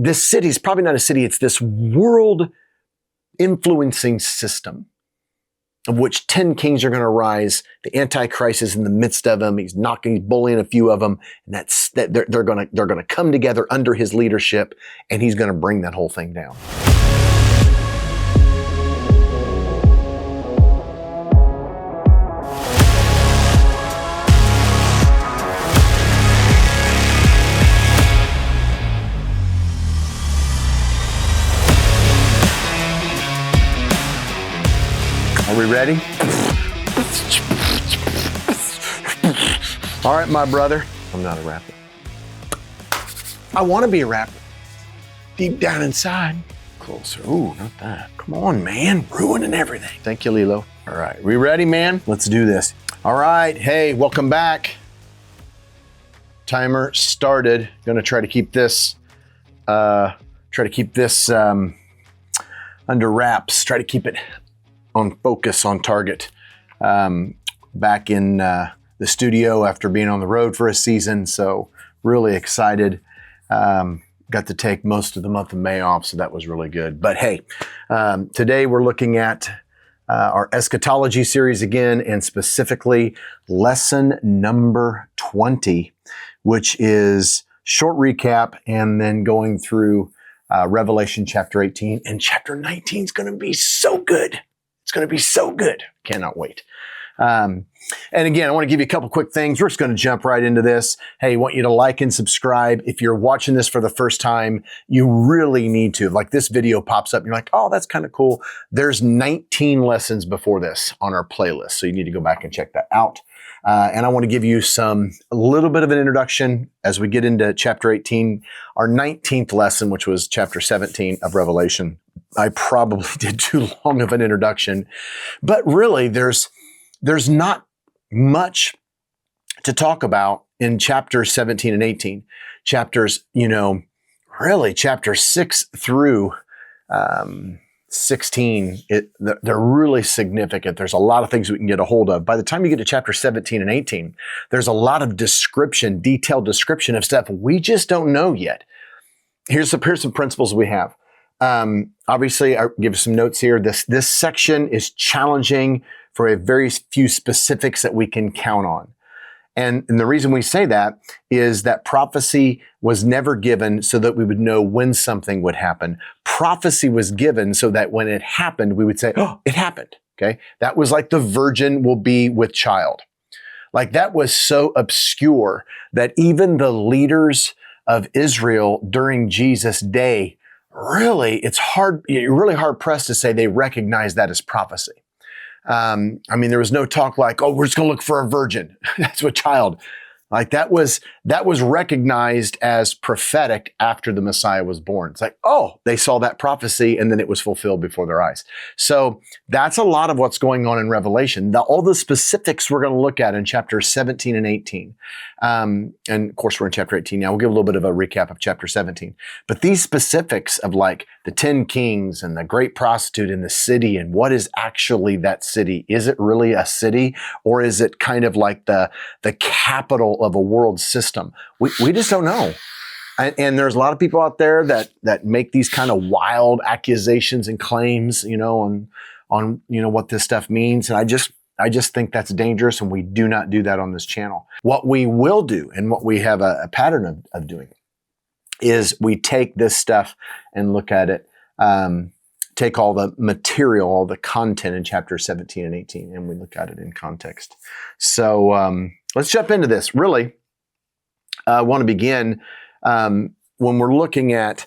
this city is probably not a city, it's this world influencing system of which 10 kings are going to rise. The Antichrist is in the midst of them. He's bullying a few of them, and they're going to come together under his leadership, and he's going to bring that whole thing down. Are we ready? All right, my brother. I'm not a rapper. I want to be a rapper. Deep down inside. Closer. Ooh, not that. Come on, man. Ruining everything. Thank you, Lilo. All right. We ready, man? Let's do this. All right. Hey, welcome back. Timer started. Gonna try to keep this under wraps. Try to keep it on focus, on target. Back in the studio after being on the road for a season, so really excited. Got to take most of the month of May off, so that was really good. But hey, today we're looking at our Eschatology series again, and specifically lesson number 20, which is short recap and then going through Revelation chapter 18. And chapter 19 is going to be so good. It's going to be so good. Cannot wait. And again, I want to give you a couple quick things. We're just going to jump right into this. Hey, I want you to like and subscribe. If you're watching this for the first time, you really need to. Like, this video pops up and you're like, oh, that's kind of cool. There's 19 lessons before this on our playlist, so you need to go back and check that out. And I want to give you a little bit of an introduction as we get into chapter 18, our 19th lesson, which was chapter 17 of Revelation. I probably did too long of an introduction, but really there's not much to talk about in chapters 17 and 18. Chapters, really chapter 6 through 16, they're really significant. There's a lot of things we can get a hold of. By the time you get to chapter 17 and 18, there's a lot of detailed description of stuff we just don't know yet. Here's some principles we have. Obviously, I'll give some notes here. This section is challenging for a very few specifics that we can count on. And the reason we say that is that prophecy was never given so that we would know when something would happen. Prophecy was given so that when it happened, we would say, oh, it happened. Okay. That was like the virgin will be with child. Like, that was so obscure that even the leaders of Israel during Jesus' day, really, you're really hard pressed to say they recognize that as prophecy. There was no talk like, oh, we're just going to look for a virgin. That's what child. Like, that was recognized as prophetic after the Messiah was born. It's like, oh, they saw that prophecy and then it was fulfilled before their eyes. So that's a lot of what's going on in Revelation. All the specifics we're going to look at in chapters 17 and 18. And of course, we're in chapter 18 now. We'll give a little bit of a recap of chapter 17. But these specifics of like the 10 kings and the great prostitute in the city and what is actually that city? Is it really a city, or is it kind of like the capital of a world system? We just don't know. And there's a lot of people out there that make these kind of wild accusations and claims, on what this stuff means. And I just think that's dangerous, and we do not do that on this channel. What we will do, and what we have a pattern of doing, is we take this stuff and look at it, take all the material, all the content in chapters 17 and 18, and we look at it in context. So let's jump into this. Really, I want to begin when we're looking at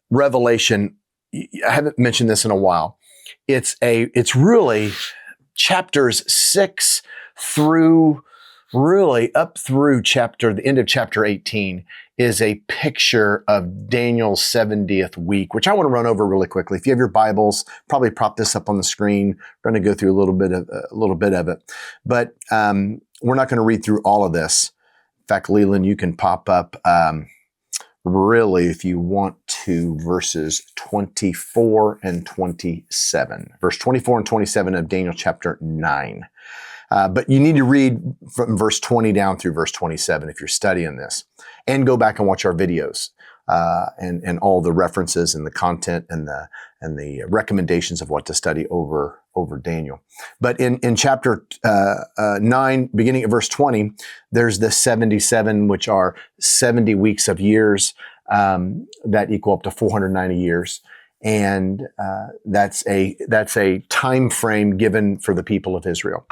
Revelation. I haven't mentioned this in a while. It's really chapters 6 through really up through the end of chapter 18 is a picture of Daniel's 70th week, which I want to run over really quickly. If you have your Bibles, probably prop this up on the screen. We're going to go through a little bit of it, but we're not going to read through all of this. In fact, Leland, you can pop up really, if you want to, verses 24 and 27. Verse 24 and 27 of Daniel chapter 9. But you need to read from verse 20 down through verse 27 if you're studying this. And go back and watch our videos. and all the references and the content and the recommendations of what to study over Daniel. But in chapter 9, beginning at verse 20, there's the 77, which are 70 weeks of years that equal up to 490 years. And that's a time frame given for the people of Israel.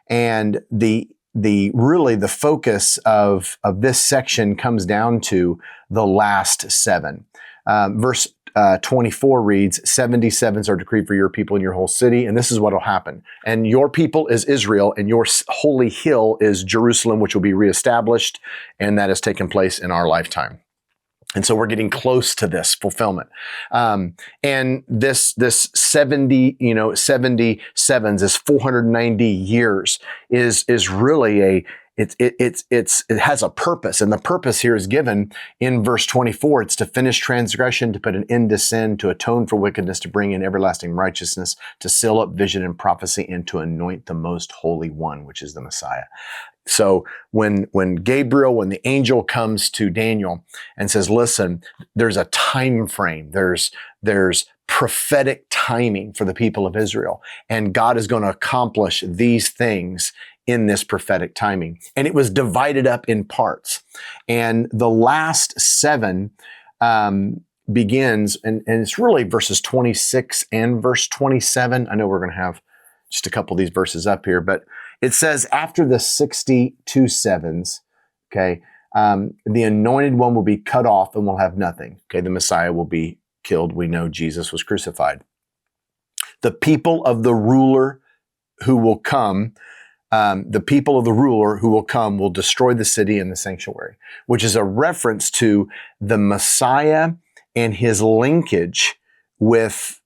And really the focus of this section comes down to the last 7. Verse 24 reads, 77s are decreed for your people and your whole city, and this is what will happen. And your people is Israel, and your holy hill is Jerusalem, which will be reestablished, and that has taken place in our lifetime. And so we're getting close to this fulfillment. And this 77s, this 490 years is really it has a purpose. And the purpose here is given in verse 24. It's to finish transgression, to put an end to sin, to atone for wickedness, to bring in everlasting righteousness, to seal up vision and prophecy, and to anoint the most holy one, which is the Messiah. So when the angel comes to Daniel and says, listen, there's a time frame, there's prophetic timing for the people of Israel, and God is going to accomplish these things in this prophetic timing. And it was divided up in parts. And the last 7 begins, and it's really verses 26 and verse 27. I know we're going to have just a couple of these verses up here, but it says, after the 62 sevens, okay, the anointed one will be cut off and will have nothing. Okay, the Messiah will be killed. We know Jesus was crucified. The people of the ruler who will come, will destroy the city and the sanctuary, which is a reference to the Messiah and his linkage with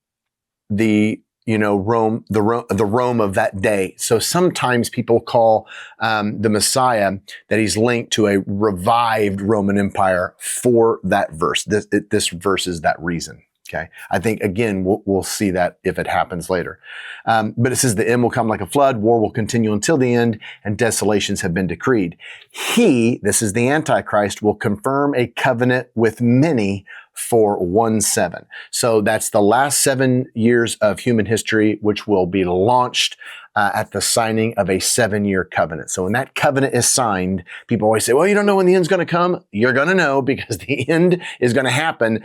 Rome, the Rome of that day. So sometimes people call the Messiah that he's linked to a revived Roman Empire for that verse. This verse is that reason. Okay. I think, again, we'll see that if it happens later. But it says the end will come like a flood, war will continue until the end, and desolations have been decreed. He, this is the Antichrist, will confirm a covenant with many for 1/7. So that's the last 7 years of human history, which will be launched at the signing of a 7-year covenant. So when that covenant is signed, people always say, well, you don't know when the end's going to come. You're going to know, because the end is going to happen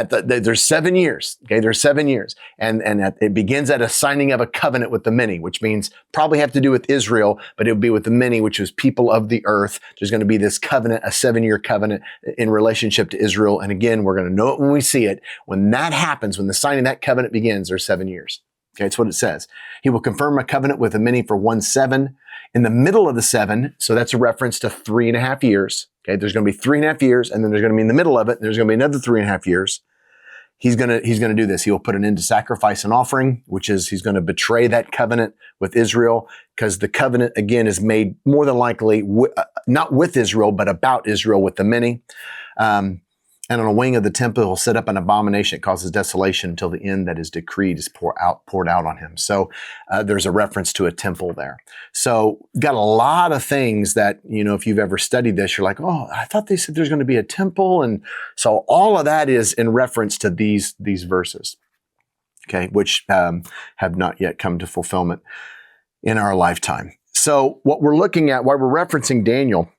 there's 7 years. Okay. There's 7 years. And it begins at a signing of a covenant with the many, which means probably have to do with Israel, but it would be with the many, which is people of the earth. There's going to be this covenant, a 7-year covenant in relationship to Israel. And again, we're going to know it when we see it. When that happens, when the signing of that covenant begins, there's 7 years. Okay, that's what it says. He will confirm a covenant with the many for 1/7. In the middle of the 7, so that's a reference to 3.5 years. Okay, there's going to be 3.5 years, and then there's going to be in the middle of it, there's going to be another 3.5 years. He's going to do this. He will put an end to sacrifice and offering, which is he's going to betray that covenant with Israel, because the covenant, again, is made more than likely not with Israel, but about Israel with the many. And on a wing of the temple, he'll set up an abomination. It causes desolation until the end that is decreed is poured out on him. So there's a reference to a temple there. So got a lot of things that, if you've ever studied this, you're like, oh, I thought they said there's going to be a temple. And so all of that is in reference to these verses, okay, which have not yet come to fulfillment in our lifetime. So what we're looking at, why we're referencing Daniel,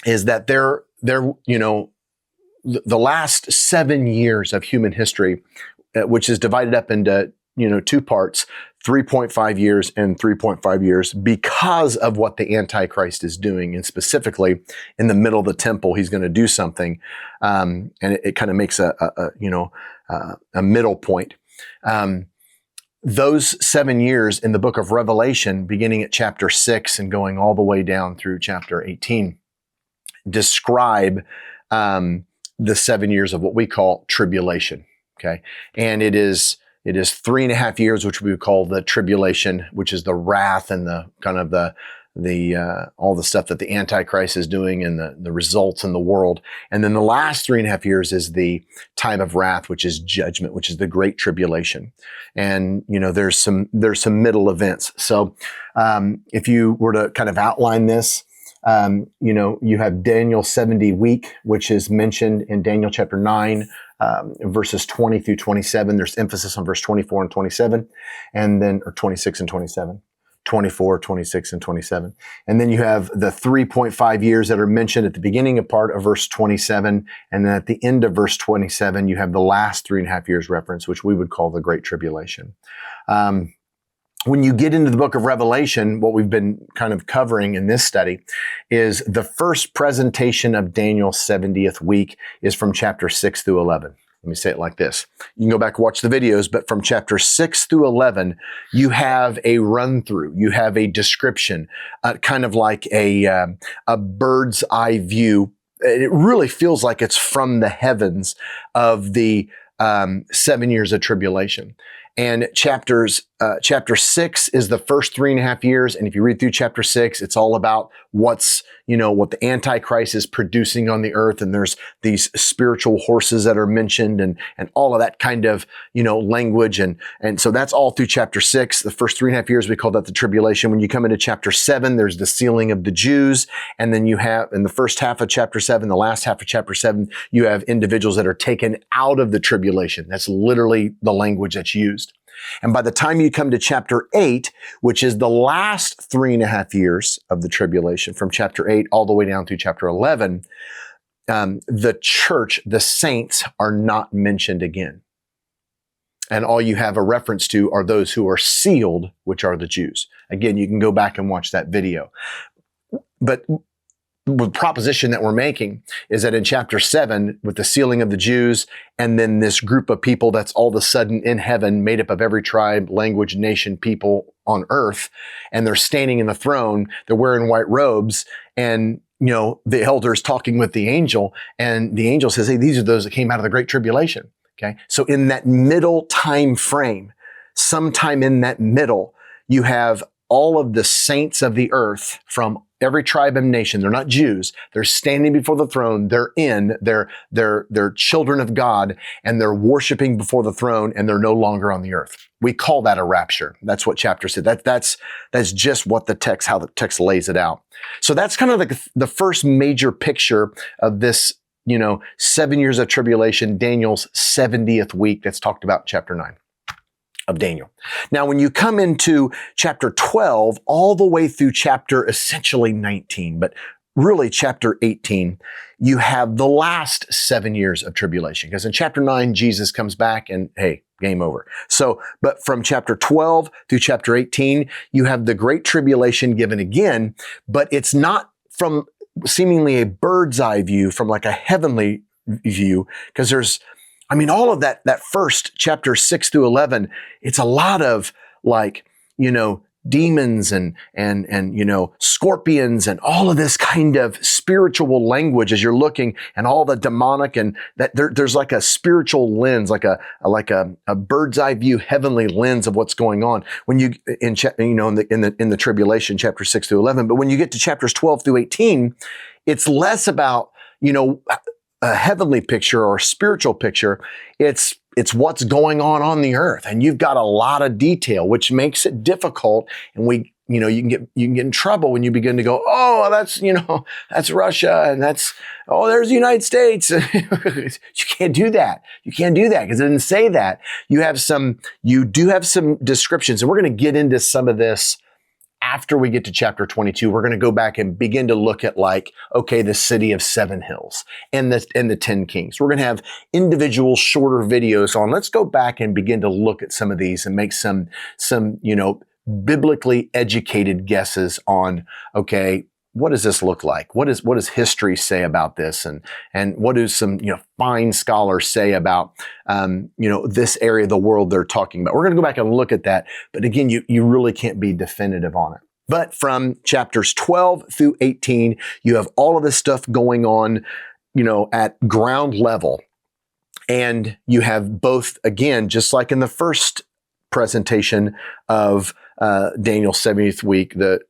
is that the last 7 years of human history, which is divided up into, 2 parts, 3.5 years and 3.5 years, because of what the Antichrist is doing. And specifically in the middle of the temple, he's going to do something. And it kind of makes a middle point. Those 7 years in the book of Revelation, beginning at chapter 6 and going all the way down through chapter 18, describe, the 7 years of what we call tribulation. Okay. And it is 3.5 years, which we would call the tribulation, which is the wrath and the kind of the all the stuff that the Antichrist is doing and the results in the world. And then the last 3.5 years is the time of wrath, which is judgment, which is the great tribulation. And, there's some middle events. So, if you were to kind of outline this, You have Daniel's 70 week, which is mentioned in Daniel chapter 9, verses 20 through 27. There's emphasis on verse 24 and 27, or 26 and 27. 24, 26, and 27. And then you have the 3.5 years that are mentioned at the beginning of part of verse 27. And then at the end of verse 27, you have the last 3.5 years reference, which we would call the Great Tribulation. When you get into the book of Revelation, what we've been kind of covering in this study is the first presentation of Daniel's 70th week is from chapter 6 through 11. Let me say it like this. You can go back and watch the videos, but from chapter 6 through 11, you have a run through. You have a description, kind of like a bird's eye view. It really feels like it's from the heavens of the 7 years of tribulation. And chapter 6 is the first 3.5 years. And if you read through chapter 6, it's all about what the Antichrist is producing on the earth. And there's these spiritual horses that are mentioned and all of that kind of, language. And so that's all through chapter 6. The first 3.5 years, we call that the tribulation. When you come into chapter 7, there's the sealing of the Jews. And then you have, in the first half of chapter 7, the last half of chapter 7, you have individuals that are taken out of the tribulation. That's literally the language that's used. And by the time you come to chapter 8, which is the last 3.5 years of the tribulation, from chapter 8 all the way down through chapter 11, the church, the saints, are not mentioned again. And all you have a reference to are those who are sealed, which are the Jews. Again, you can go back and watch that video. But the proposition that we're making is that in chapter 7, with the sealing of the Jews, and then this group of people that's all of a sudden in heaven, made up of every tribe, language, nation, people on earth, and they're standing in the throne, they're wearing white robes, and the elders talking with the angel, and the angel says, hey, these are those that came out of the Great Tribulation. Okay. So in that middle time frame, sometime in that middle, you have all of the saints of the earth from every tribe and nation. They're not Jews. They're standing before the throne. They're children of God, and they're worshiping before the throne, and they're no longer on the earth. We call that a rapture. That's what chapter said. That's just what how the text lays it out. So that's kind of like the first major picture of this, 7 years of tribulation, Daniel's 70th week that's talked about in chapter 9. Of Daniel. Now, when you come into chapter 12, all the way through chapter essentially 19, but really chapter 18, you have the last 7 years of tribulation. Because in chapter 9, Jesus comes back and, hey, game over. So, but from chapter 12 through chapter 18, you have the Great Tribulation given again, but it's not from seemingly a bird's eye view, from like a heavenly view, because there's all of that first chapter 6 through 11, it's a lot of demons and scorpions and all of this kind of spiritual language as you're looking, and all the demonic, and that there's like a spiritual lens, like a bird's eye view, heavenly lens of what's going on when you in the tribulation, chapter 6 through 11. But when you get to chapters 12 through 18, it's less about a heavenly picture or a spiritual picture. It's what's going on the earth. And you've got a lot of detail, which makes it difficult. And you can get in trouble when you begin to go, oh, that's Russia, and there's the United States. You can't do that. You can't do that because it didn't say that. You do have some descriptions, and we're going to get into some of this after we get to chapter 22. We're going to go back and begin to look at the city of 7 hills and the 10 kings. We're going to have individual shorter videos on. Let's go back and begin to look at some of these and make some biblically educated guesses on, okay, what does this look like? What does history say about this? And what do some, fine scholars say about, this area of the world they're talking about? We're going to go back and look at that. But again, you really can't be definitive on it. But from chapters 12 through 18, you have all of this stuff going on, at ground level. And you have both, again, just like in the first presentation of Daniel's 70th week, the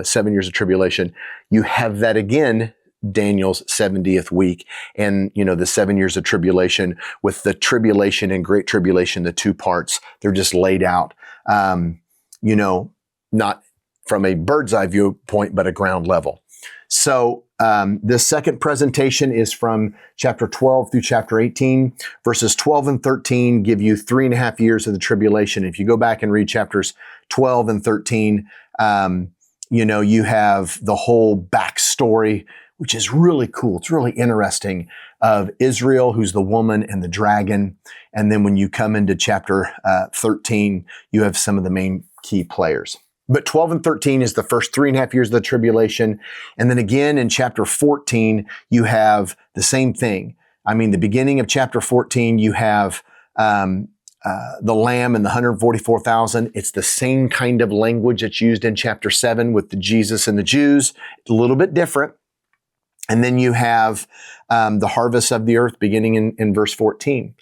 7 years of tribulation, you have that again, Daniel's 70th week, and, the 7 years of tribulation, with the tribulation and great tribulation, the two parts, they're just laid out, not from a bird's eye viewpoint, but a ground level. So the second presentation is from chapter 12 through chapter 18. Verses 12 and 13 give you 3.5 years of the tribulation. If you go back and read chapters 12 and 13, you have the whole backstory, which is really cool. It's really interesting, of Israel, who's the woman and the dragon. And then when you come into chapter 13, you have some of the main key players. But 12 and 13 is the first 3.5 years of the tribulation. And then again in chapter 14, you have the same thing. I mean, the beginning of chapter 14, you have the Lamb and the 144,000. It's the same kind of language that's used in chapter 7 with the Jesus and the Jews. It's a little bit different. And then you have the harvest of the earth beginning in verse 14.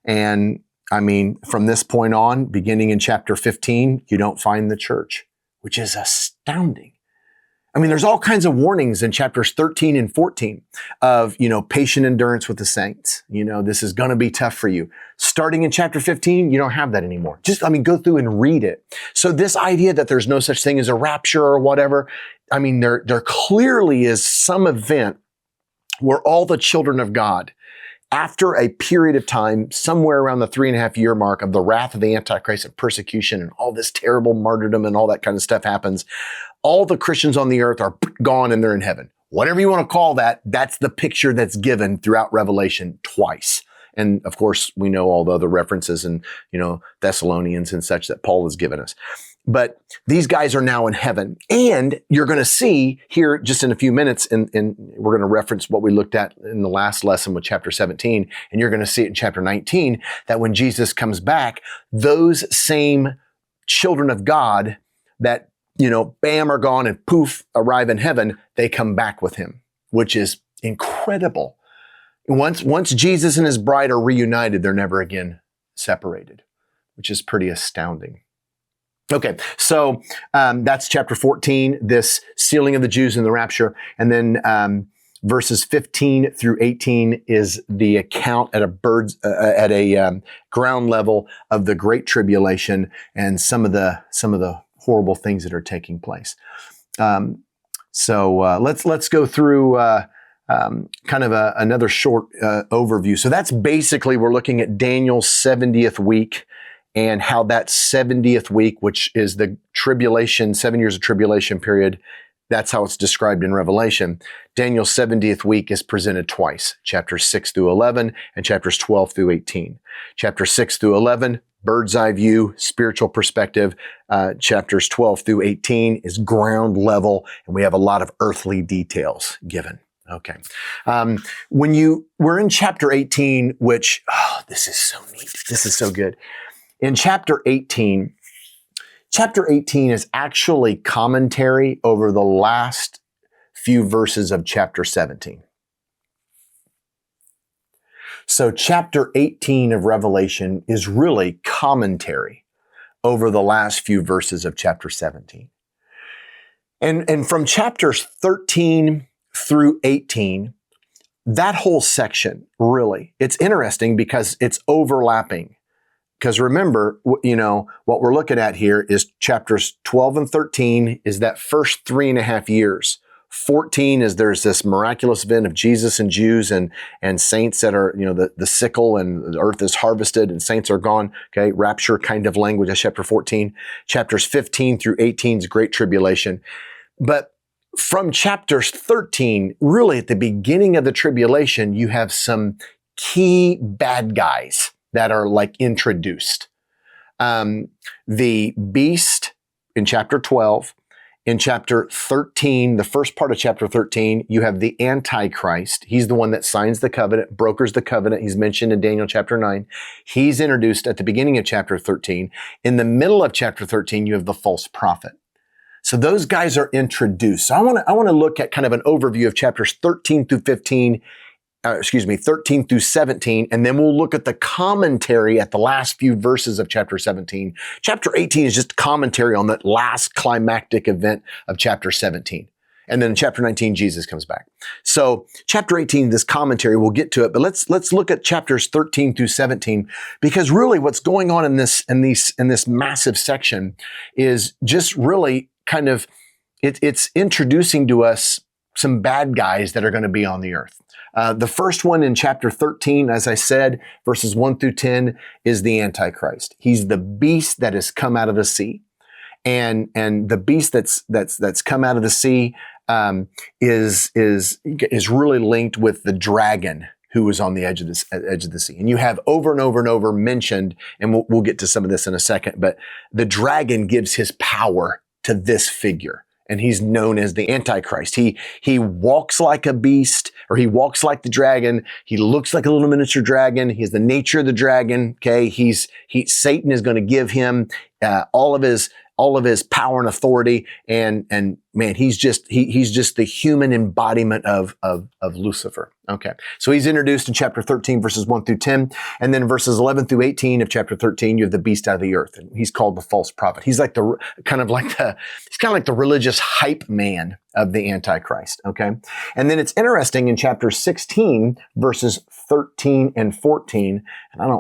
And I mean, from this point on, beginning in chapter 15, you don't find the church, which is astounding. I mean, there's all kinds of warnings in chapters 13 and 14 of, patient endurance with the saints. This is going to be tough for you. Starting in chapter 15, you don't have that anymore. Go through and read it. So this idea that there's no such thing as a rapture or whatever, I mean, there clearly is some event where all the children of God, after a period of time, somewhere around the 3.5 year mark of the wrath of the Antichrist and persecution and all this terrible martyrdom and all that kind of stuff happens, all the Christians on the earth are gone and they're in heaven. Whatever you want to call that, that's the picture that's given throughout Revelation twice. And of course, we know all the other references in, Thessalonians and such that Paul has given us. But these guys are now in heaven. And you're going to see here just in a few minutes, and we're going to reference what we looked at in the last lesson with chapter 17, and you're going to see it in chapter 19, that when Jesus comes back, those same children of God that, bam, are gone and poof, arrive in heaven, they come back with him, which is incredible. Once Jesus and his bride are reunited, they're never again separated, which is pretty astounding. Okay, so that's chapter 14, this sealing of the Jews in the rapture. And then verses 15 through 18 is the account at a ground level of the Great Tribulation and some of the horrible things that are taking place. So let's go through kind of another short overview. So that's basically, we're looking at Daniel's 70th week, and how that 70th week, which is the tribulation, 7 years of tribulation period, that's how it's described in Revelation. Daniel's 70th week is presented twice, chapters 6 through 11 and chapters 12 through 18. Chapter 6 through 11, bird's eye view, spiritual perspective. Chapters 12 through 18 is ground level, and we have a lot of earthly details given. Okay. We're in chapter 18, which, this is so neat. This is so good. In chapter 18 is actually commentary over the last few verses of chapter 17. So chapter 18 of Revelation is really commentary over the last few verses of chapter 17. And from chapters 13 through 18, that whole section, really, it's interesting because it's overlapping. Because remember, what we're looking at here is chapters 12 and 13 is that first 3.5 years. 14 is there's this miraculous event of Jesus and Jews and saints that are, the sickle and the earth is harvested and saints are gone. Okay, rapture kind of language. That's chapter 14. Chapters 15 through 18 is Great Tribulation. But from chapters 13, really at the beginning of the tribulation, you have some key bad guys that are introduced. The beast in chapter 12. In chapter 13, the first part of chapter 13, you have the Antichrist. He's the one that signs the covenant, brokers the covenant. He's mentioned in Daniel chapter 9. He's introduced at the beginning of chapter 13. In the middle of chapter 13, you have the false prophet. So those guys are introduced. So I want to look at kind of an overview of chapters 13 through 13 through 17, and then we'll look at the commentary at the last few verses of chapter 17. Chapter 18 is just commentary on that last climactic event of chapter 17. And then in chapter 19, Jesus comes back. So chapter 18, this commentary, we'll get to it, but let's look at chapters 13 through 17, because really what's going on in this massive section is just really kind of, it's introducing to us some bad guys that are going to be on the earth. The first one in chapter 13, as I said, verses 1 through 10, is the Antichrist. He's the beast that has come out of the sea. And the beast that's come out of the sea is really linked with the dragon who was on the edge of the sea. And you have over and over and over mentioned, and we'll get to some of this in a second, but the dragon gives his power to this figure. And he's known as the Antichrist. He walks like a beast, or he walks like the dragon. He looks like a little miniature dragon. He has the nature of the dragon. Okay, Satan is going to give him all of his power and authority, and man, he's just the human embodiment of Lucifer. Okay, so he's introduced in chapter 13, verses 1 through 10, and then verses 11 through 18 of chapter 13, you have the beast out of the earth, and he's called the false prophet. He's like kind of like the religious hype man of the Antichrist. Okay, and then it's interesting in chapter 16, verses 13 and 14, and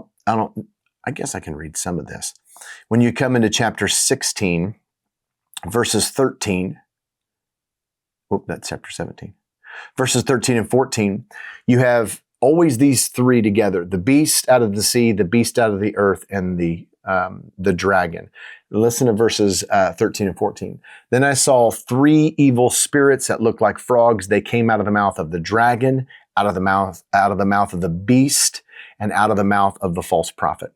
I guess I can read some of this. When you come into chapter 16, verses 13, that's chapter 17, verses 13 and 14, you have always these three together: the beast out of the sea, the beast out of the earth, and the dragon. Listen to verses 13 and 14. Then I saw three evil spirits that looked like frogs. They came out of the mouth of the dragon, out of the mouth of the beast, and out of the mouth of the false prophet.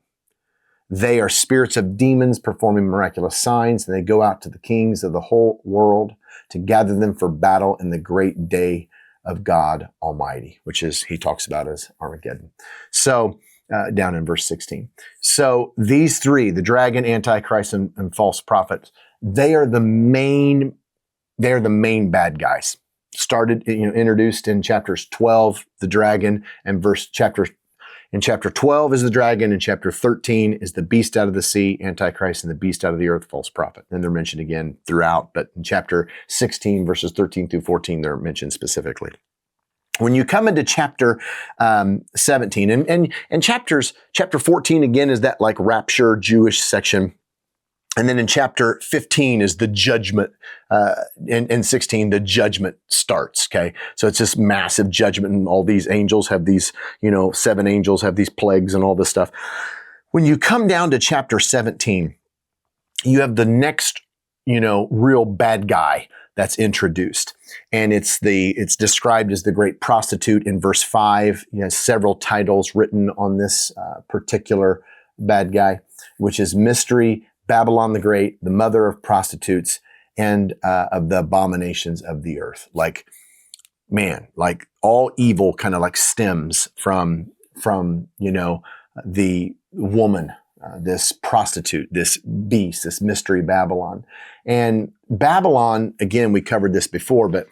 They are spirits of demons performing miraculous signs, and they go out to the kings of the whole world to gather them for battle in the great day of God Almighty, which he talks about as Armageddon. So, down in verse 16. So these three, the dragon, Antichrist, and false prophets, they are the main bad guys. Introduced in chapters 12, the dragon, and in chapter 12 is the dragon, and chapter 13 is the beast out of the sea, Antichrist, and the beast out of the earth, false prophet. And they're mentioned again throughout, but in chapter 16, verses 13 through 14, they're mentioned specifically. When you come into chapter 17, and chapter 14 again is that like rapture Jewish section. And then in chapter 15 is the judgment, in 16, the judgment starts, okay? So it's this massive judgment, and all these angels have these, 7 angels have these plagues and all this stuff. When you come down to chapter 17, you have the next, real bad guy that's introduced. And it's described as the great prostitute in verse 5. You have several titles written on this particular bad guy, which is Mystery Babylon the Great, the mother of prostitutes, and of the abominations of the earth. Like all evil kind of like stems from the woman, this prostitute, this beast, this mystery Babylon. And Babylon, again, we covered this before, but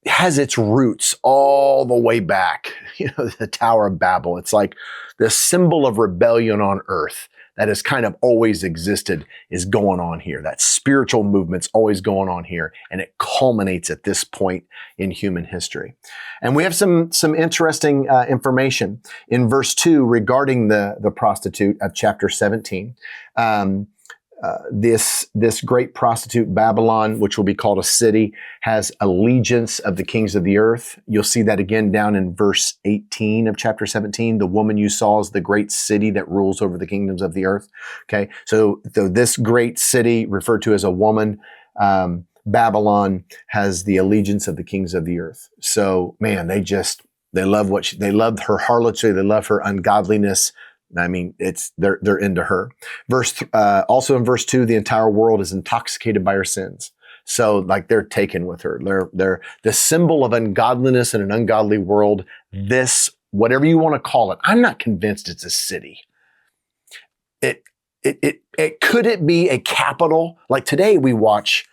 has its roots all the way back, the Tower of Babel. It's like the symbol of rebellion on earth that has kind of always existed is going on here. That spiritual movement's always going on here, and it culminates at this point in human history. And we have some interesting information in verse 2 regarding the prostitute of chapter 17. This great prostitute Babylon, which will be called a city, has allegiance of the kings of the earth. You'll see that again down in verse 18 of chapter 17. The woman you saw is the great city that rules over the kingdoms of the earth. Okay, so this great city, referred to as a woman, Babylon, has the allegiance of the kings of the earth. So man, they love they love her harlotry, they love her ungodliness. I mean, they're into her. Also in verse 2, the entire world is intoxicated by her sins. So like they're taken with her. They're the symbol of ungodliness in an ungodly world. This, whatever you want to call it, I'm not convinced it's a city. Could it be a capital? Like today we watch,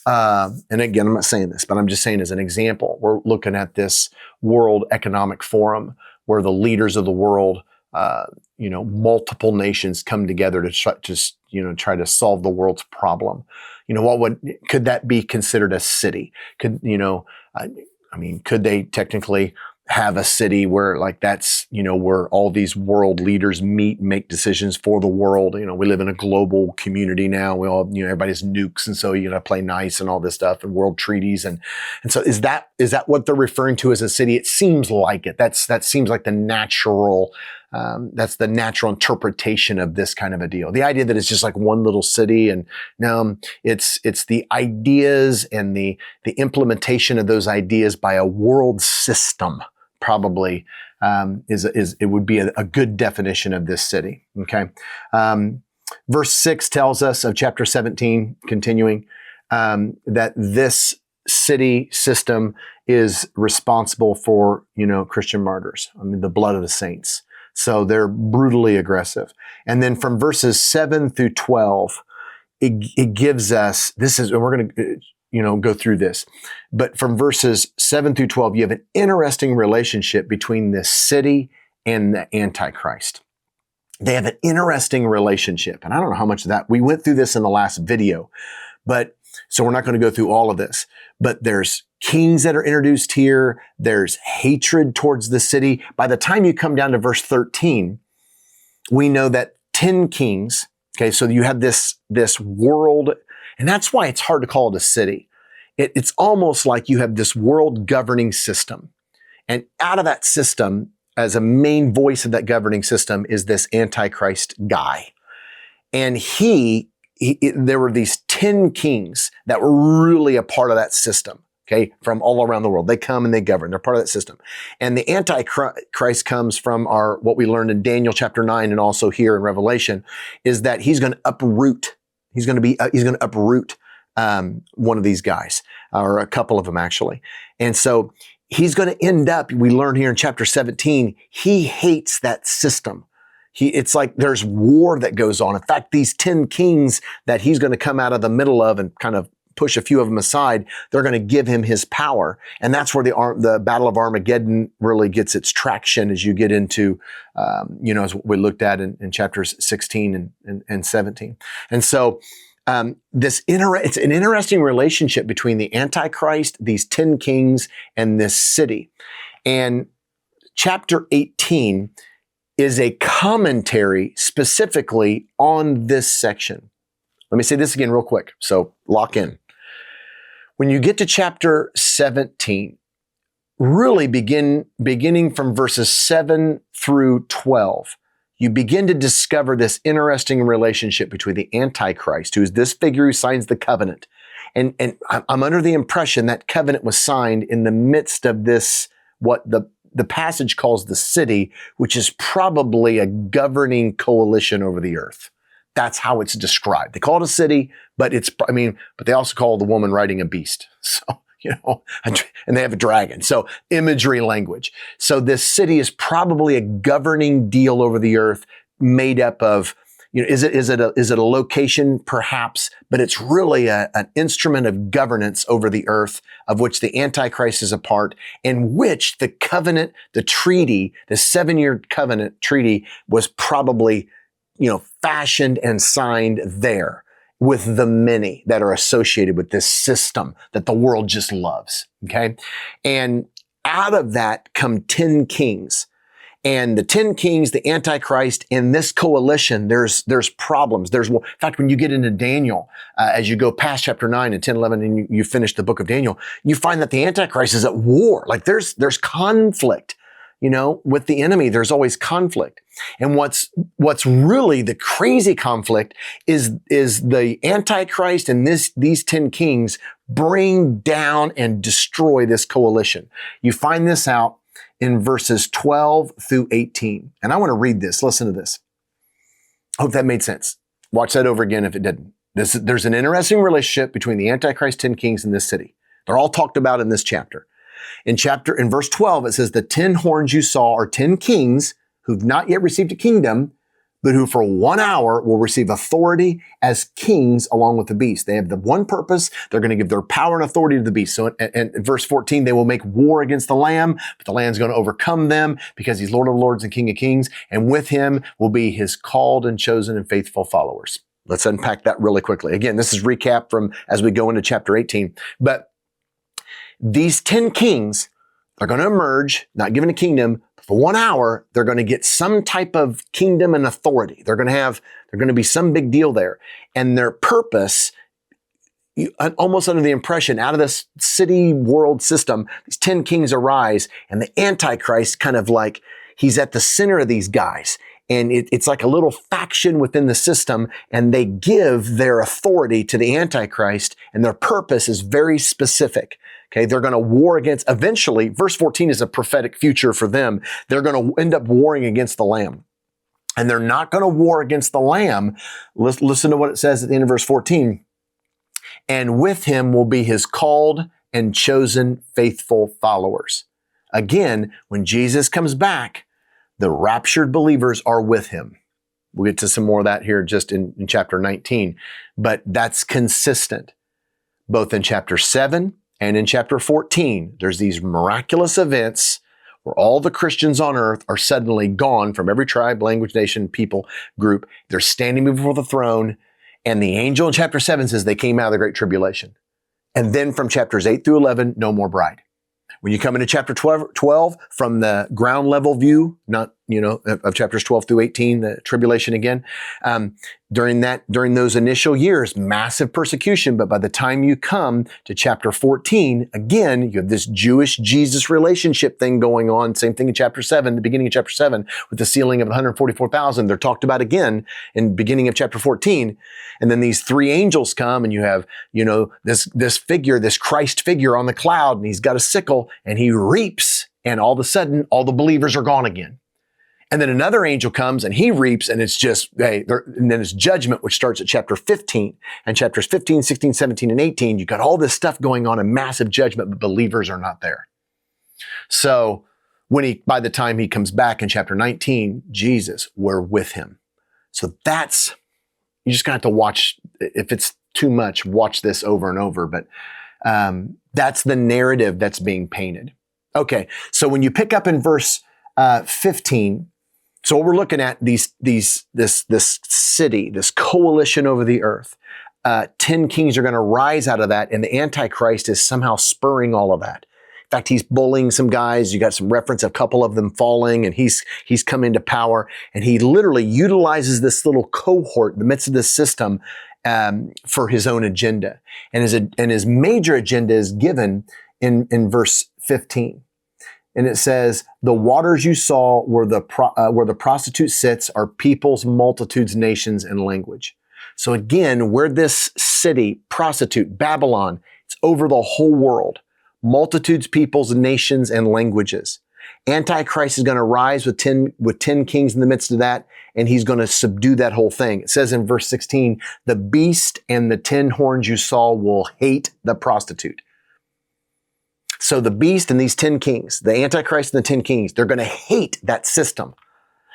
and again, I'm not saying this, but I'm just saying as an example, we're looking at this World Economic Forum where the leaders of the world, multiple nations come together to try to solve the world's problem. Could that be considered a city? Could they technically have a city where like that's, where all these world leaders meet and make decisions for the world. We live in a global community now. We all, everybody has nukes. And so you got to play nice and all this stuff and world treaties. And so is that what they're referring to as a city? It seems like it. That seems like the natural, that's the natural interpretation of this kind of a deal. The idea that it's just like one little city, and no, it's the ideas and the implementation of those ideas by a world system. Probably it would be a good definition of this city. Okay, verse 6 tells us of chapter 17, continuing, that this city system is responsible for Christian martyrs. I mean, the blood of the saints. So they're brutally aggressive. And then from verses 7 through 12, it gives us, and we're going to go through this. But from verses 7 through 12, you have an interesting relationship between this city and the Antichrist. They have an interesting relationship. And I don't know how much of that, we went through this in the last video, but so we're not going to go through all of this. But there's kings that are introduced here. There's hatred towards the city. By the time you come down to verse 13, we know that 10 kings, okay, so you have this world. And that's why it's hard to call it a city. It's almost like you have this world governing system. And out of that system, as a main voice of that governing system, is this Antichrist guy. And there were these 10 kings that were really a part of that system, okay, from all around the world. They come and they govern. They're part of that system. And the Antichrist comes from what we learned in Daniel chapter 9 and also here in Revelation, is that he's going to uproot. He's going to uproot one of these guys, or a couple of them actually. And so he's going to end up, we learn here in chapter 17, he hates that system. It's like there's war that goes on. In fact, these 10 kings that he's going to come out of the middle of and kind of push a few of them aside, they're going to give him his power. And that's where the Battle of Armageddon really gets its traction as you get into, as we looked at in chapters 16 and 17. And so it's an interesting relationship between the Antichrist, these 10 kings, and this city. And chapter 18 is a commentary specifically on this section. Let me say this again real quick, so lock in. When you get to chapter 17, really beginning from verses 7 through 12, you begin to discover this interesting relationship between the Antichrist, who is this figure who signs the covenant. And I'm under the impression that covenant was signed in the midst of this, what the passage calls the city, which is probably a governing coalition over the earth. That's how it's described. They call it a city, but but they also call the woman riding a beast. So, and they have a dragon. So imagery language. So this city is probably a governing deal over the earth made up of, is it a location? Perhaps, but it's really an instrument of governance over the earth, of which the Antichrist is a part, in which the covenant, the treaty, the 7-year covenant treaty was probably, fashioned and signed there with the many that are associated with this system that the world just loves. Okay. And out of that come 10 kings. And the 10 kings, the Antichrist, in this coalition, there's problems. In fact, when you get into Daniel, as you go past chapter 9 and 10, 11, and you finish the book of Daniel, you find that the Antichrist is at war. Like there's conflict, with the enemy. There's always conflict. And what's really the crazy conflict is the Antichrist and these 10 kings bring down and destroy this coalition. You find this out in verses 12 through 18. And I want to read this. Listen to this. Hope that made sense. Watch that over again if it didn't. There's an interesting relationship between the Antichrist 10 kings in this city. They're all talked about in this chapter. In verse 12, it says, the 10 horns you saw are 10 kings who've not yet received a kingdom, but who for 1 hour will receive authority as kings along with the beast. They have the one purpose. They're going to give their power and authority to the beast. So in verse 14, they will make war against the Lamb, but the Lamb's going to overcome them because he's Lord of Lords and King of Kings. And with him will be his called and chosen and faithful followers. Let's unpack that really quickly. Again, this is recap from as we go into chapter 18. But these 10 kings They're going to emerge, not given a kingdom. For 1 hour, they're going to get some type of kingdom and authority. They're going to be some big deal there. And their purpose, almost under the impression, out of this city world system, these 10 kings arise, and the Antichrist kind of like, he's at the center of these guys. And it's like a little faction within the system, and they give their authority to the Antichrist, and their purpose is very specific. Okay, they're going to war against, eventually, verse 14 is a prophetic future for them. They're going to end up warring against the Lamb. And they're not going to war against the Lamb. Listen to what it says at the end of verse 14. And with him will be his called and chosen faithful followers. Again, when Jesus comes back, the raptured believers are with him. We'll get to some more of that here just in chapter 19. But that's consistent. Both in chapter 7 and in chapter 14, there's these miraculous events where all the Christians on earth are suddenly gone from every tribe, language, nation, people, group. They're standing before the throne. And the angel in chapter 7 says they came out of the great tribulation. And then from chapters 8 through 11, no more bride. When you come into chapter 12 from the ground level view, not, of chapters 12 through 18, the tribulation again, during those initial years, massive persecution. But by the time you come to chapter 14, again, you have this Jewish Jesus relationship thing going on. Same thing in chapter 7, the beginning of chapter 7, with the sealing of 144,000. They're talked about again in the beginning of chapter 14. And then these three angels come, and you have, this figure, this Christ figure on the cloud, and he's got a sickle, and he reaps, and all of a sudden, all the believers are gone again. And then another angel comes and he reaps, and it's just, and then it's judgment, which starts at chapter 15. And chapters 15, 16, 17, and 18, you've got all this stuff going on in massive judgment, but believers are not there. So by the time he comes back in chapter 19, Jesus, we're with him. So you just have to watch. If it's too much, watch this over and over. But that's the narrative that's being painted. Okay, so when you pick up in verse 15, so what we're looking at, this city, this coalition over the earth, 10 kings are going to rise out of that, and the Antichrist is somehow spurring all of that. In fact, he's bullying some guys. You got some reference, a couple of them falling, and he's come into power, and he literally utilizes this little cohort in the midst of this system for his own agenda. And his major agenda is given in verse 15. And it says, the waters you saw where the prostitute sits are peoples, multitudes, nations, and language. So again, where this city, prostitute, Babylon, it's over the whole world. Multitudes, peoples, nations, and languages. Antichrist is going to rise with 10 kings in the midst of that, and he's going to subdue that whole thing. It says in verse 16, the beast and the 10 horns you saw will hate the prostitute. So the beast and these 10 kings, the Antichrist and the 10 kings, they're going to hate that system.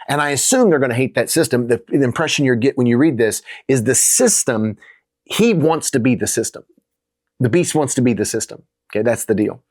And I assume they're going to hate that system. The impression you get when you read this is the system, he wants to be the system. The beast wants to be the system. Okay, that's the deal.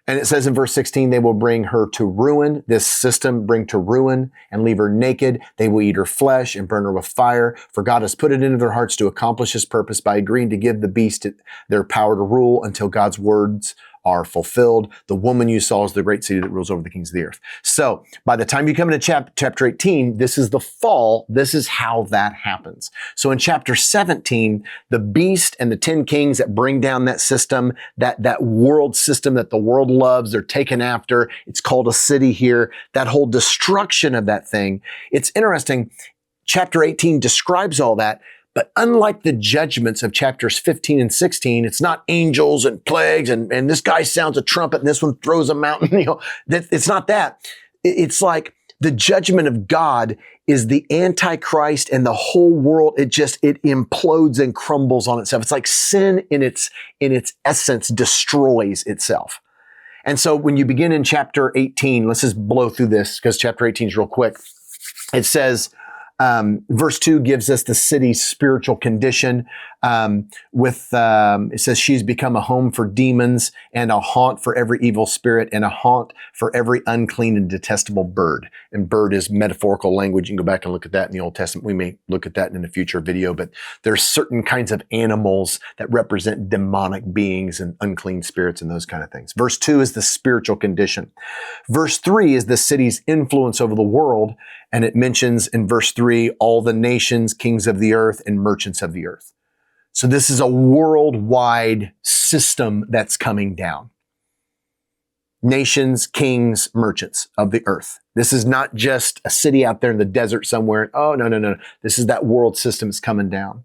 And it says in verse 16, they will bring her to ruin, this system bring to ruin, and leave her naked. They will eat her flesh and burn her with fire. For God has put it into their hearts to accomplish his purpose by agreeing to give the beast their power to rule until God's words are fulfilled. The woman you saw is the great city that rules over the kings of the earth. So by the time you come into chapter 18, this is the fall. This is how that happens. So in chapter 17, the beast and the 10 kings that bring down that system, that world system that the world loves, they're taken after. It's called a city here. That whole destruction of that thing. It's interesting. Chapter 18 describes all that. But unlike the judgments of chapters 15 and 16, it's not angels and plagues and this guy sounds a trumpet and this one throws a mountain. It's not that. It's like the judgment of God is the Antichrist and the whole world. It implodes and crumbles on itself. It's like sin in its essence destroys itself. And so when you begin in chapter 18, let's just blow through this because chapter 18 is real quick. It says, Verse 2 gives us the city's spiritual condition. It says she's become a home for demons and a haunt for every evil spirit and a haunt for every unclean and detestable bird. And bird is metaphorical language. You can go back and look at that in the Old Testament. We may look at that in a future video, but there's certain kinds of animals that represent demonic beings and unclean spirits and those kind of things. Verse 2 is the spiritual condition. Verse 3 is the city's influence over the world. And it mentions in verse 3, all the nations, kings of the earth, and merchants of the earth. So this is a worldwide system that's coming down. Nations, kings, merchants of the earth. This is not just a city out there in the desert somewhere. Oh, no. This is that world system that's coming down.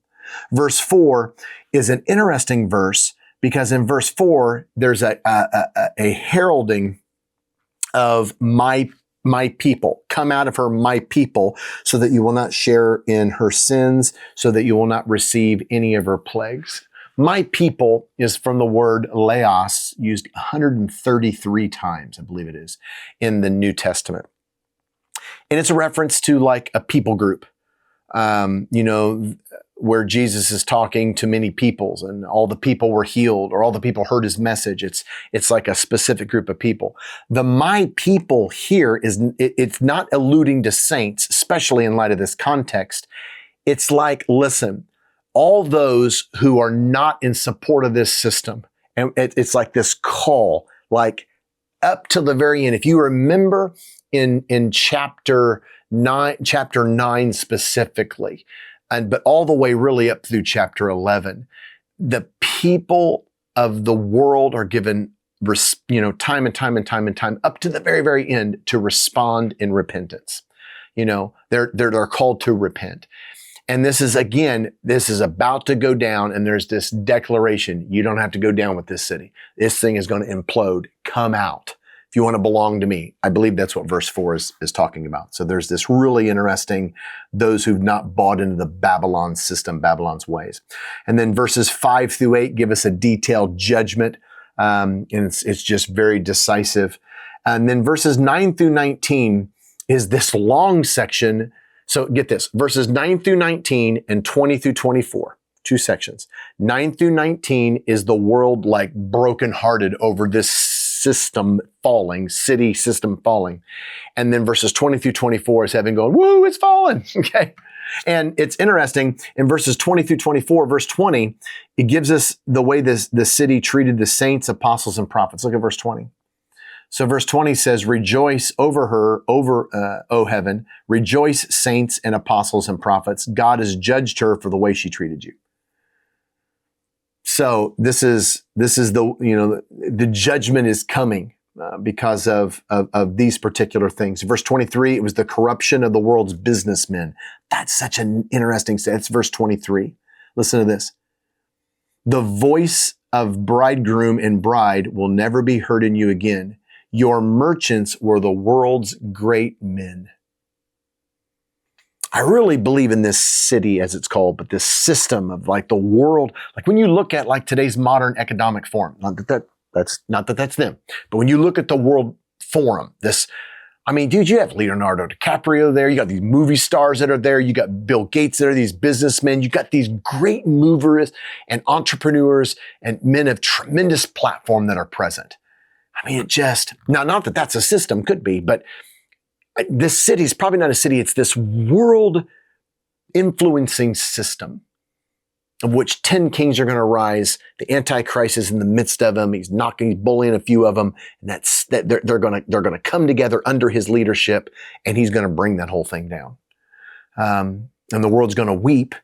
Verse 4 is an interesting verse because in verse 4, there's a heralding of my people. Come out of her, my people, so that you will not share in her sins, so that you will not receive any of her plagues. My people is from the word laos, used 133 times, I believe it is, in the New Testament. And it's a reference to like a people group, where Jesus is talking to many peoples and all the people were healed or all the people heard his message. It's like a specific group of people. The my people here it's not alluding to saints, especially in light of this context. It's like, listen, all those who are not in support of this system. And it's like this call, like up to the very end. If you remember in chapter 9 specifically, but all the way really up through chapter 11, the people of the world are given, time and time up to the very, very end to respond in repentance. They're called to repent. And this is about to go down, and there's this declaration, you don't have to go down with this city. This thing is going to implode. Come out. If you want to belong to me. I believe that's what verse 4 is talking about. So there's this really interesting, those who've not bought into the Babylon system, Babylon's ways. And then verses 5 through 8 give us a detailed judgment. And it's just very decisive. And then verses 9 through 19 is this long section. So get this, verses 9 through 19 and 20 through 24, 2 sections. 9 through 19 is the world like brokenhearted over this city system falling. And then verses 20 through 24 is heaven going, woo, it's fallen. Okay. And it's interesting in verses 20 through 24, verse 20, it gives us the way the city treated the saints, apostles, and prophets. Look at verse 20. So verse 20 says, rejoice over her, O heaven, rejoice saints and apostles and prophets. God has judged her for the way she treated you. So this is the judgment is coming because of these particular things. Verse 23, it was the corruption of the world's businessmen. That's such an interesting set. It's verse 23. Listen to this. The voice of bridegroom and bride will never be heard in you again. Your merchants were the world's great men. I really believe in this city, as it's called, but this system of like the world, like when you look at like today's modern economic forum, that's them, but when you look at the world forum, dude, you have Leonardo DiCaprio there, you got these movie stars that are there, you got Bill Gates there, these businessmen, you got these great movers and entrepreneurs and men of tremendous platform that are present. Not that that's a system, could be, but this city is probably not a city. It's this world influencing system of which 10 kings are going to rise. The Antichrist is in the midst of them. He's bullying a few of them. And they're going to come together under his leadership, and he's going to bring that whole thing down. And the world's going to weep.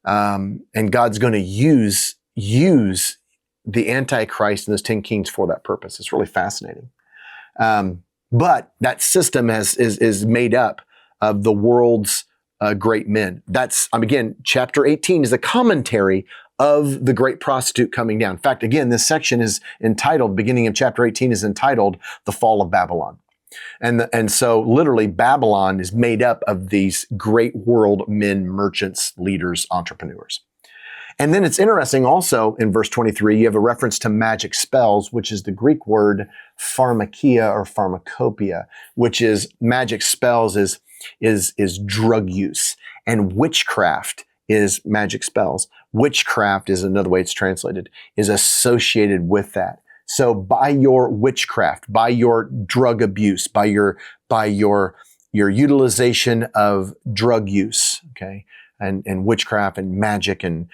And God's going to use the Antichrist and those 10 kings for that purpose. It's really fascinating. But that system is made up of the world's great men. Again, chapter 18 is a commentary of the great prostitute coming down. In fact, again, this section is entitled, beginning of chapter 18 is entitled, The Fall of Babylon. And so literally Babylon is made up of these great world men, merchants, leaders, entrepreneurs. And then it's interesting also in verse 23, you have a reference to magic spells, which is the Greek word pharmakia or pharmacopoeia, which is magic spells is drug use. And witchcraft is magic spells. Witchcraft is another way it's translated, is associated with that. So by your witchcraft, by your drug abuse, by your utilization of drug use, okay, and witchcraft and magic and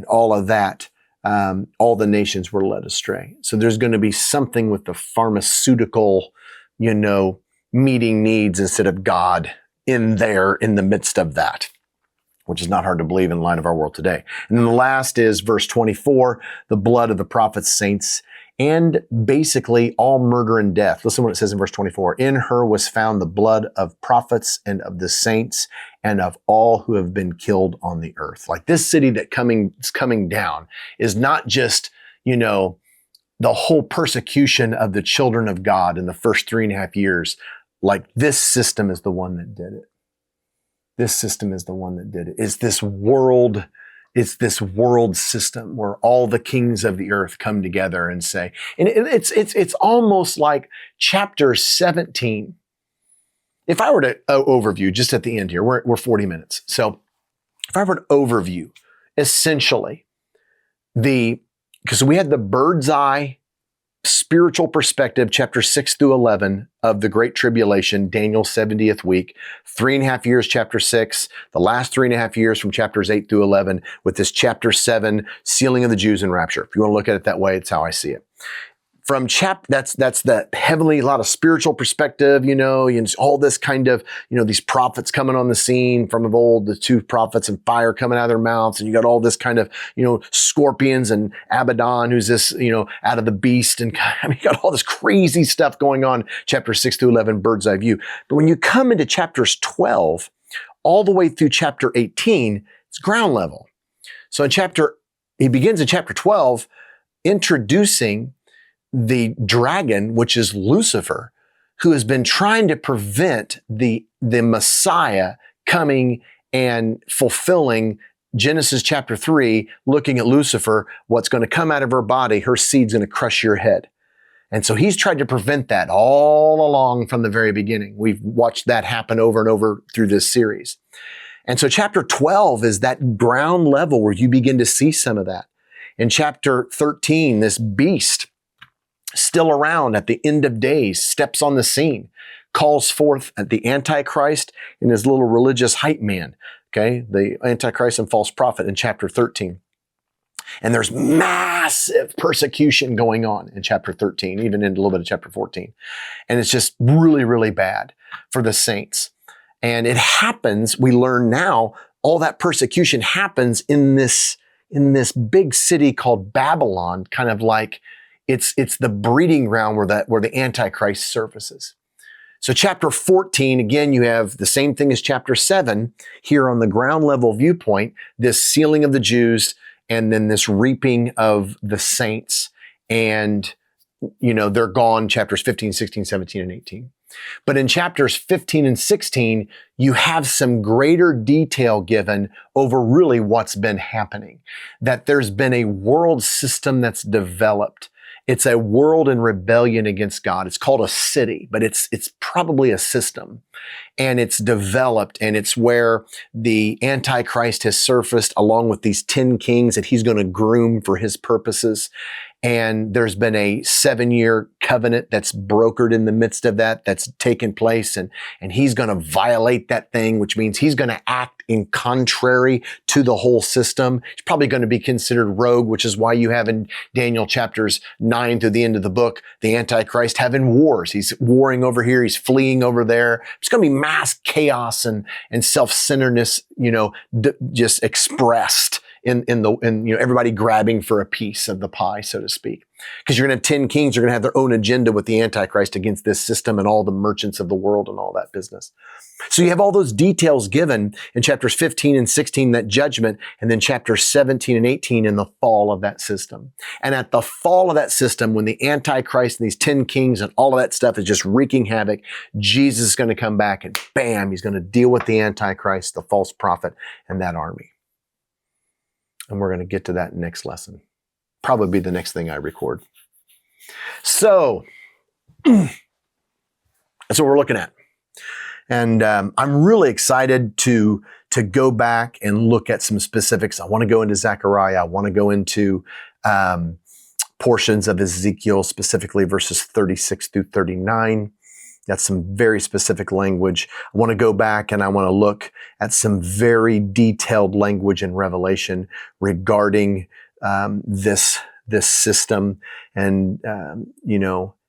all of that, all the nations were led astray. So there's going to be something with the pharmaceutical, meeting needs instead of God in the midst of that, which is not hard to believe in light of our world today. And then the last is verse 24, the blood of the prophets, saints, and basically all murder and death. Listen to what it says in verse 24. In her was found the blood of prophets and of the saints and of all who have been killed on the earth. Like this city is coming down is not just, the whole persecution of the children of God in the first 3.5 years. Like this system is the one that did it. This system is the one that did it. It's this world system where all the kings of the earth come together and say, and it's almost like chapter 17. If I were to overview just at the end here, we're 40 minutes. So if I were to overview essentially because we had the bird's eye spiritual perspective, chapter 6 through 11 of the Great Tribulation, Daniel's 70th week, 3.5 years, chapter 6, the last 3.5 years from chapters 8 through 11 with this chapter 7, sealing of the Jews and rapture. If you want to look at it that way, it's how I see it. From that's the heavenly, a lot of spiritual perspective, all this kind of, these prophets coming on the scene from of old, the two prophets and fire coming out of their mouths. And you got all this kind of, scorpions and Abaddon, who's this, out of the beast. And you got all this crazy stuff going on, chapter 6 through 11, bird's eye view. But when you come into chapters 12, all the way through chapter 18, it's ground level. So he begins in chapter 12, introducing the dragon, which is Lucifer, who has been trying to prevent the Messiah coming and fulfilling Genesis chapter 3, looking at Lucifer, what's going to come out of her body, her seed's going to crush your head. And so he's tried to prevent that all along from the very beginning. We've watched that happen over and over through this series. And so chapter 12 is that ground level where you begin to see some of that. In chapter 13, this beast, still around at the end of days, steps on the scene, calls forth the Antichrist and his little religious hype man, okay? The Antichrist and false prophet in chapter 13. And there's massive persecution going on in chapter 13, even in a little bit of chapter 14. And it's just really, really bad for the saints. And it happens, we learn now, all that persecution happens in this big city called Babylon, kind of like it's the breeding ground where the Antichrist surfaces. So chapter 14, again, you have the same thing as chapter 7 here on the ground level viewpoint, this sealing of the Jews and then this reaping of the saints. And, they're gone, chapters 15, 16, 17, and 18. But in chapters 15 and 16, you have some greater detail given over really what's been happening, that there's been a world system that's developed. It's a world in rebellion against God. It's called a city, but it's probably a system. And it's developed, and it's where the Antichrist has surfaced along with these 10 kings that he's going to groom for his purposes. And there's been a 7-year covenant that's brokered in the midst of that's taken place. And he's going to violate that thing, which means he's going to act in contrary to the whole system. He's probably going to be considered rogue, which is why you have in Daniel chapters 9 through the end of the book, the Antichrist having wars. He's warring over here. He's fleeing over there. It's going to be mass chaos and self-centeredness, just expressed in everybody grabbing for a piece of the pie, so to speak. Because you're going to have 10 kings, are going to have their own agenda with the Antichrist against this system and all the merchants of the world and all that business. So you have all those details given in chapters 15 and 16, that judgment, and then chapters 17 and 18 in the fall of that system. And at the fall of that system, when the Antichrist and these 10 kings and all of that stuff is just wreaking havoc, Jesus is going to come back and bam, he's going to deal with the Antichrist, the false prophet, and that army. And we're going to get to that next lesson. Probably be the next thing I record. So, that's what we're looking at. And I'm really excited to go back and look at some specifics. I want to go into Zechariah. I want to go into portions of Ezekiel, specifically verses 36 through 39. That's some very specific language. I want to go back and I want to look at some very detailed language in Revelation regarding this system and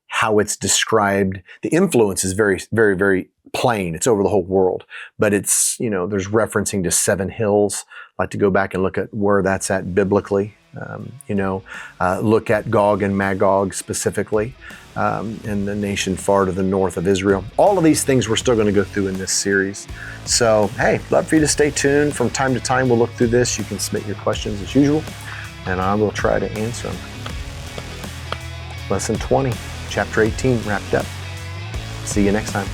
how it's described. The influence is very, very, very plain. It's over the whole world, but it's, there's referencing to 7 hills. I'd like to go back and look at where that's at biblically. Look at Gog and Magog specifically, and the nation far to the north of Israel. All of these things we're still going to go through in this series. So, hey, love for you to stay tuned. From time to time, we'll look through this. You can submit your questions as usual, and I will try to answer them. Lesson 20, chapter 18 wrapped up. See you next time.